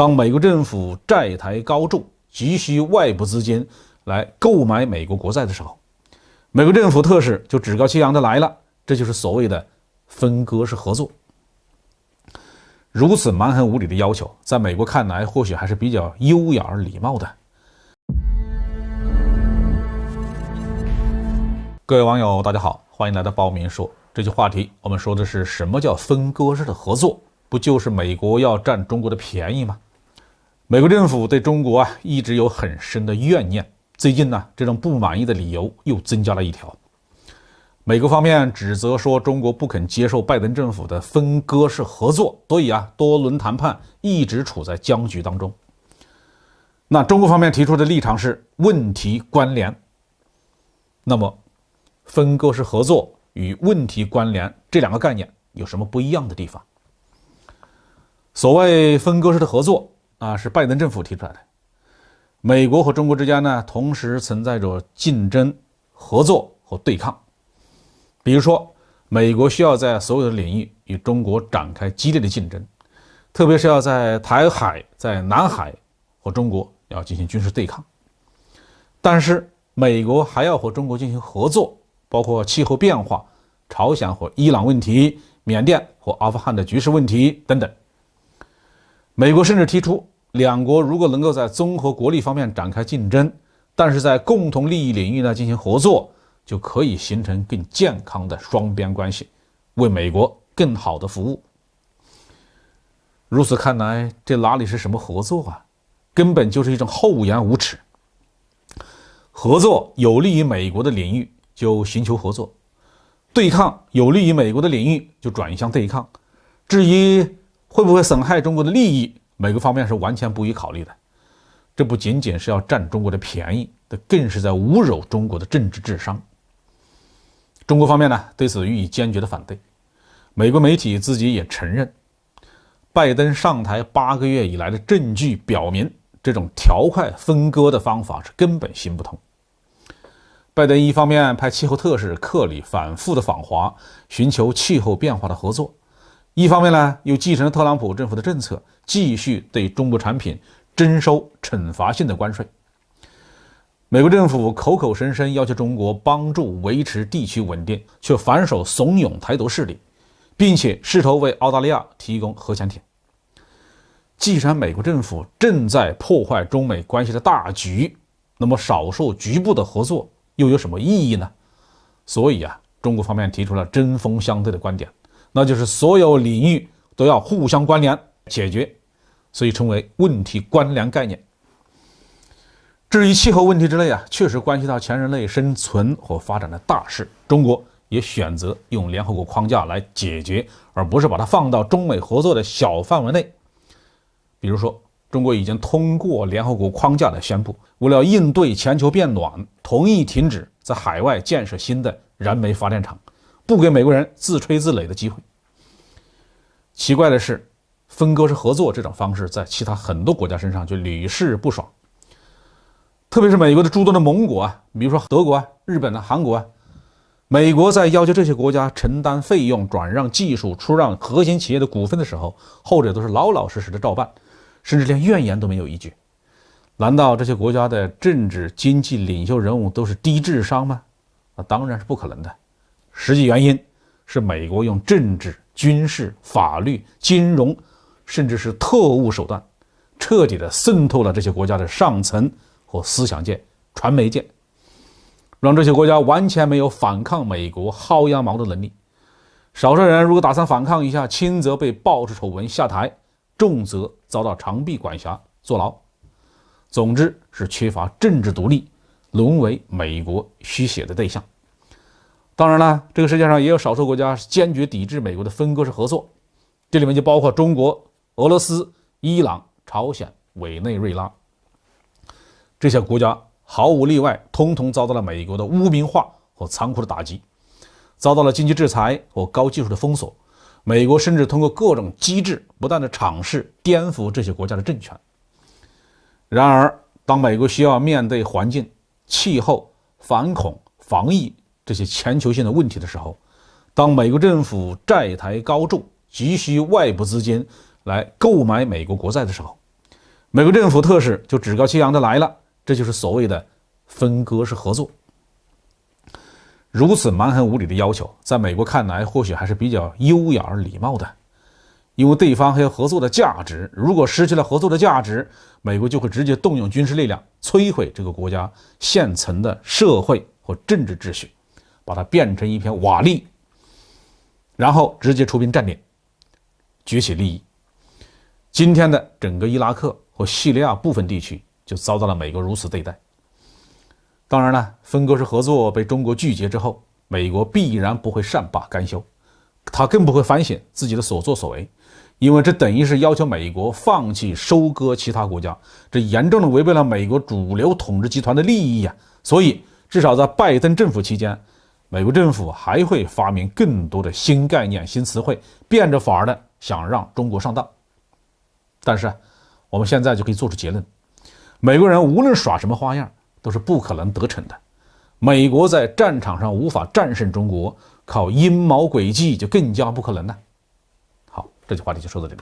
当美国政府债台高筑，急需外部资金来购买美国国债的时候，美国政府特使就趾高气扬的来了，这就是所谓的分割式合作。如此蛮横无理的要求，在美国看来或许还是比较优雅而礼貌的。各位网友大家好，欢迎来到包明说。这期话题我们说的是什么叫分割式的合作，不就是美国要占中国的便宜吗？美国政府对中国一直有很深的怨念，最近这种不满意的理由又增加了一条。美国方面指责说中国不肯接受拜登政府的分割式合作，所以多轮谈判一直处在僵局当中。那中国方面提出的立场是问题关联。那么分割式合作与问题关联这两个概念有什么不一样的地方？所谓分割式的合作是拜登政府提出来的。美国和中国之间同时存在着竞争、合作和对抗。比如说，美国需要在所有的领域与中国展开激烈的竞争，特别是要在台海、在南海和中国要进行军事对抗。但是美国还要和中国进行合作，包括气候变化、朝鲜和伊朗问题、缅甸和阿富汗的局势问题等等。美国甚至提出，两国如果能够在综合国力方面展开竞争，但是在共同利益领域进行合作，就可以形成更健康的双边关系，为美国更好的服务。如此看来，这哪里是什么合作根本就是一种厚颜无耻。合作有利于美国的领域，就寻求合作；对抗有利于美国的领域，就转移向对抗。至于会不会损害中国的利益，美国方面是完全不予考虑的。这不仅仅是要占中国的便宜，这更是在侮辱中国的政治智商。中国方面对此予以坚决的反对。美国媒体自己也承认，拜登上台8个月以来的证据表明，这种条块分割的方法是根本行不通。拜登一方面派气候特使克里反复的访华，寻求气候变化的合作，一方面又继承了特朗普政府的政策，继续对中国产品征收惩罚性的关税。美国政府口口声声要求中国帮助维持地区稳定，却反手怂恿台独势力，并且试图为澳大利亚提供核潜艇。既然美国政府正在破坏中美关系的大局，那么少数局部的合作又有什么意义呢？所以中国方面提出了针锋相对的观点，那就是所有领域都要互相关联解决，所以称为问题关联概念。至于气候问题之类确实关系到全人类生存和发展的大事，中国也选择用联合国框架来解决，而不是把它放到中美合作的小范围内。比如说，中国已经通过联合国框架来宣布，为了应对全球变暖，同意停止在海外建设新的燃煤发电厂，不给美国人自吹自擂的机会。奇怪的是，分割式合作这种方式在其他很多国家身上就屡试不爽。特别是美国的诸多的盟国比如说德国日本韩国美国在要求这些国家承担费用、转让技术、出让核心企业的股份的时候，后者都是老老实实的照办，甚至连怨言都没有一句。难道这些国家的政治经济领袖人物都是低智商吗？当然是不可能的。实际原因是美国用政治、军事、法律、金融，甚至是特务手段，彻底的渗透了这些国家的上层和思想界、传媒界，让这些国家完全没有反抗美国薅羊毛的能力。少数人如果打算反抗一下，轻则被爆出丑闻下台，重则遭到长臂管辖坐牢。总之是缺乏政治独立，沦为美国吸血的对象。当然了，这个世界上也有少数国家坚决抵制美国的分割式合作，这里面就包括中国、俄罗斯、伊朗、朝鲜、委内瑞拉。这些国家毫无例外，通通遭到了美国的污名化和残酷的打击，遭到了经济制裁和高技术的封锁。美国甚至通过各种机制不断的尝试颠覆这些国家的政权。然而，当美国需要面对环境、气候、反恐、防疫这些全球性的问题的时候，当美国政府债台高筑，急需外部资金来购买美国国债的时候，美国政府特使就趾高气扬的来了，这就是所谓的分割式合作。如此蛮横无理的要求，在美国看来或许还是比较优雅而礼貌的，因为对方还有合作的价值，如果失去了合作的价值，美国就会直接动用军事力量摧毁这个国家现存的社会或政治秩序，把它变成一片瓦砾，然后直接出兵占领，攫取利益。今天的整个伊拉克和叙利亚部分地区就遭到了美国如此对待。当然了，分割式合作被中国拒绝之后，美国必然不会善罢甘休，他更不会反省自己的所作所为，因为这等于是要求美国放弃收割其他国家，这严重的违背了美国主流统治集团的利益呀。所以至少在拜登政府期间，美国政府还会发明更多的新概念、新词汇，变着法的想让中国上当。但是我们现在就可以做出结论，美国人无论耍什么花样都是不可能得逞的。美国在战场上无法战胜中国，靠阴谋诡计就更加不可能了。好，这句话题就说到这里。